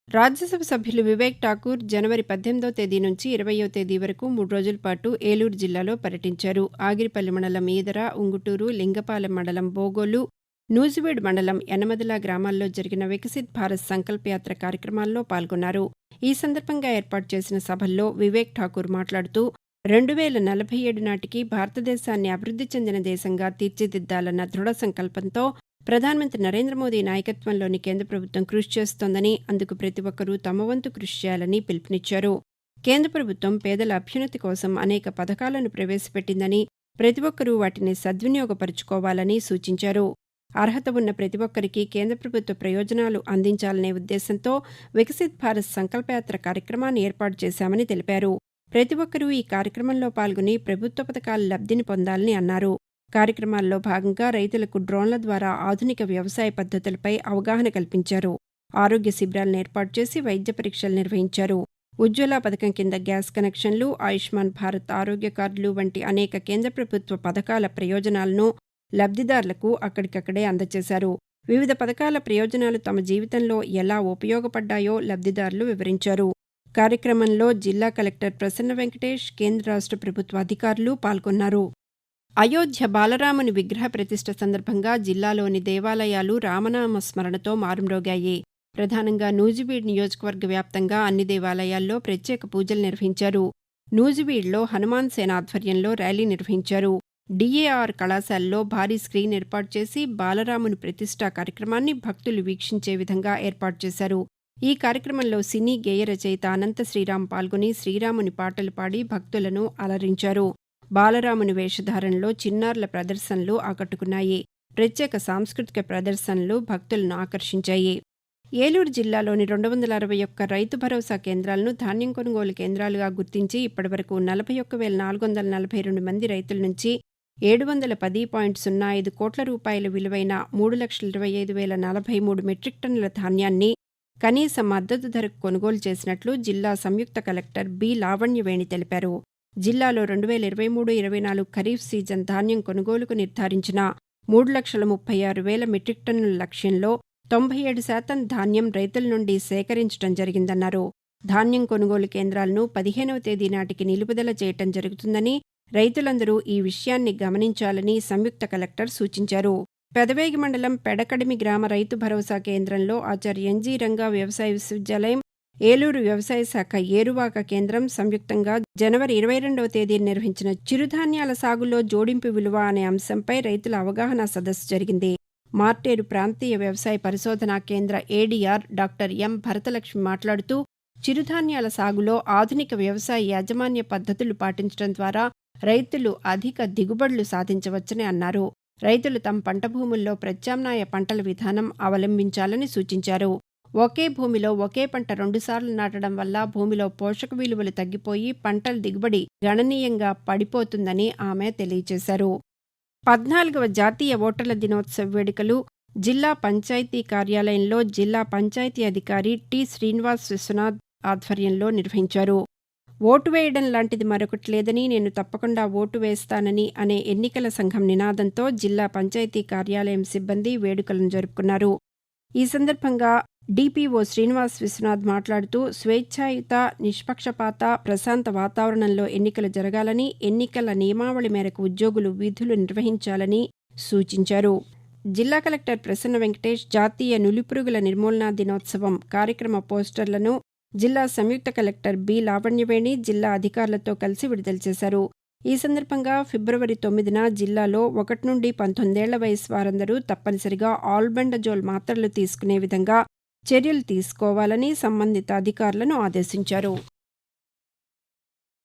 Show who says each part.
Speaker 1: రాజ్యసభ సభ్యులు వివేక్ ఠాకూర్ జనవరి 18వ తేదీ నుంచి 20వ తేదీ వరకు 3 రోజుల పాటు ఏలూరు జిల్లాలో పర్యటించారు. ఆగిరిపల్లి మండలం ఈదర, ఉంగుటూరు, లింగపాలెం మండలం బోగోలు, నూజివీడు మండలం యనమదల గ్రామాల్లో జరిగిన వికసిత్ భారత్ సంకల్ప్ యాత్ర కార్యక్రమాల్లో పాల్గొన్నారు. ఈ సందర్భంగా ఏర్పాటు చేసిన సభల్లో వివేక్ ఠాకూర్ మాట్లాడుతూ 2047 నాటికి భారతదేశాన్ని అభివృద్ధి చెందిన దేశంగా తీర్చిదిద్దాలన్న దృఢ సంకల్పంతో ప్రధానమంత్రి నరేంద్ర మోదీ నాయకత్వంలోని కేంద్ర ప్రభుత్వం కృషి చేస్తోందని, అందుకు ప్రతి ఒక్కరూ తమ వంతు కృషి చేయాలని పిలుపునిచ్చారు. కేంద్ర ప్రభుత్వం పేదల అభ్యున్నతి కోసం అనేక పథకాలను ప్రవేశపెట్టిందని, ప్రతి ఒక్కరూ వాటిని సద్వినియోగపరుచుకోవాలని సూచించారు. అర్హత ఉన్న ప్రతి ఒక్కరికి కేంద్ర ప్రభుత్వ ప్రయోజనాలు అందించాలనే ఉద్దేశంతో వికసిత్ భారత్ సంకల్పయాత్ర కార్యక్రమాన్ని ఏర్పాటు చేశామని తెలిపారు. ప్రతి ఒక్కరూ ఈ కార్యక్రమంలో పాల్గొని ప్రభుత్వ పథకాల లబ్ధిని పొందాలని అన్నారు. కార్యక్రమాల్లో భాగంగా రైతులకు డ్రోన్ల ద్వారా ఆధునిక వ్యవసాయ పద్ధతులపై అవగాహన కల్పించారు. ఆరోగ్య శిబిరాలను ఏర్పాటు చేసి వైద్య పరీక్షలు నిర్వహించారు. ఉజ్వల పథకం కింద గ్యాస్ కనెక్షన్లు, ఆయుష్మాన్ భారత్ ఆరోగ్య కార్డులు వంటి అనేక కేంద్ర ప్రభుత్వ పథకాల ప్రయోజనాలను లబ్ధిదారులకు అక్కడికక్కడే అందజేశారు. వివిధ పథకాల ప్రయోజనాలు తమ జీవితంలో ఎలా ఉపయోగపడ్డాయో లబ్ధిదారులు వివరించారు. కార్యక్రమంలో జిల్లా కలెక్టర్ ప్రసన్న వెంకటేష్, కేంద్ర రాష్ట్ర ప్రభుత్వ అధికారులు పాల్గొన్నారు. అయోధ్య బాలరాముని విగ్రహ ప్రతిష్ఠ సందర్భంగా జిల్లాలోని దేవాలయాలు రామనామ స్మరణతో మారుమ్రోగాయి. ప్రధానంగా నూజివీడు నియోజకవర్గ వ్యాప్తంగా అన్ని దేవాలయాల్లో ప్రత్యేక పూజలు నిర్వహించారు. నూజివీడులో హనుమాన్ సేన ఆధ్వర్యంలో ర్యాలీ నిర్వహించారు. డీఏఆర్ కళాశాలలో భారీ స్క్రీన్ ఏర్పాటు చేసి బాలరాముని ప్రతిష్ఠా కార్యక్రమాన్ని భక్తులు వీక్షించే విధంగా ఏర్పాటు చేశారు. ఈ కార్యక్రమంలో సినీ గేయ రచయిత అనంత శ్రీరామ్ పాల్గొని శ్రీరాముని పాటలు పాడి భక్తులను అలరించారు. బాలరాముని వేషధారణలో చిన్నారుల ప్రదర్శనలు ఆకట్టుకున్నాయి. ప్రత్యేక సాంస్కృతిక ప్రదర్శనలు భక్తులను ఆకర్షించాయి. ఏలూరు జిల్లాలోని 261 రైతు భరోసా కేంద్రాలను ధాన్యం కొనుగోలు కేంద్రాలుగా గుర్తించి ఇప్పటివరకు 41,442 మంది రైతుల నుంచి 710.05 కోట్ల రూపాయల విలువైన 3,25,043 మెట్రిక్ టన్నుల ధాన్యాన్ని కనీస మద్దతు ధరకు కొనుగోలు చేసినట్లు జిల్లా సంయుక్త కలెక్టర్ బి లావణ్యవేణి తెలిపారు. జిల్లాలో 2023-24 ఖరీఫ్ సీజన్ ధాన్యం కొనుగోలుకు నిర్ధారించిన 3,36,000 మెట్రిక్ టన్నుల లక్ష్యంలో 97% ధాన్యం రైతుల నుండి సేకరించడం జరిగిందన్నారు. ధాన్యం కొనుగోలు కేంద్రాలను 15వ తేదీ నాటికి నిలుపుదల చేయటం జరుగుతుందని, రైతులందరూ ఈ విషయాన్ని గమనించాలని సంయుక్త కలెక్టర్ సూచించారు. పెదవేగి మండలం పెడకడిమి గ్రామ రైతు భరోసా కేంద్రంలో ఆచార్య ఎన్జీ రంగా వ్యవసాయ విశ్వవిద్యాలయం, ఏలూరు వ్యవసాయ శాఖ ఏరువాక కేంద్రం సంయుక్తంగా జనవరి 22వ తేదీన నిర్వహించిన చిరుధాన్యాల సాగులో జోడింపు విలువ అనే అంశంపై రైతుల అవగాహన సదస్సు జరిగింది. మార్టేరు ప్రాంతీయ వ్యవసాయ పరిశోధనా కేంద్ర ఏడీఆర్ డాక్టర్ ఎం భరతలక్ష్మి మాట్లాడుతూ, చిరుధాన్యాల సాగులో ఆధునిక వ్యవసాయ యాజమాన్య పద్ధతులు పాటించడం ద్వారా రైతులు అధిక దిగుబడులు సాధించవచ్చని అన్నారు. రైతులు తమ పంట భూముల్లో ప్రత్యామ్నాయ పంటల విధానం అవలంబించాలని సూచించారు. ఒకే భూమిలో ఒకే పంట 2 సార్లు నాటడం వల్ల భూమిలో పోషక విలువలు తగ్గిపోయి పంటల దిగుబడి గణనీయంగా పడిపోతుందని ఆమె తెలియజేశారు. 14వ జాతీయ ఓటర్ల దినోత్సవ వేడుకలు జిల్లా పంచాయతీ కార్యాలయంలో జిల్లా పంచాయతీ అధికారి టి. శ్రీనివాస్ విశ్వనాథ్ ఆధ్వర్యంలో నిర్వహించారు. ఓటు వేయడం లాంటిది మరొకటి లేదని, నేను తప్పకుండా ఓటు వేస్తానని అనే ఎన్నికల సంఘం నినాదంతో జిల్లా పంచాయతీ కార్యాలయం సిబ్బంది వేడుకలను జరుపుకున్నారు. ఈ సందర్భంగా డిపిఓ శ్రీనివాస్ విశ్వనాథ్ మాట్లాడుతూ, స్వేచ్ఛాయుత, నిష్పక్షపాత, ప్రశాంత వాతావరణంలో ఎన్నికలు జరగాలని, ఎన్నికల నియమావళి మేరకు ఉద్యోగులు విధులు నిర్వహించాలని సూచించారు. జిల్లా కలెక్టర్ ప్రసన్న వెంకటేష్ జాతీయ నులిపురుగుల నిర్మూలనా దినోత్సవం కార్యక్రమ పోస్టర్లను జిల్లా సంయుక్త కలెక్టర్ బి లావణ్యవేణి జిల్లా అధికారులతో కలిసి విడుదల చేశారు. ఈ సందర్భంగా ఫిబ్రవరి 9న జిల్లాలో 1 నుండి 19 ఏళ్ల వయసు వారందరూ తప్పనిసరిగా ఆల్బెండజోల్ మాత్రలు తీసుకునే విధంగా చర్యలు తీసుకోవాలని సంబంధిత అధికారులను ఆదేశించారు.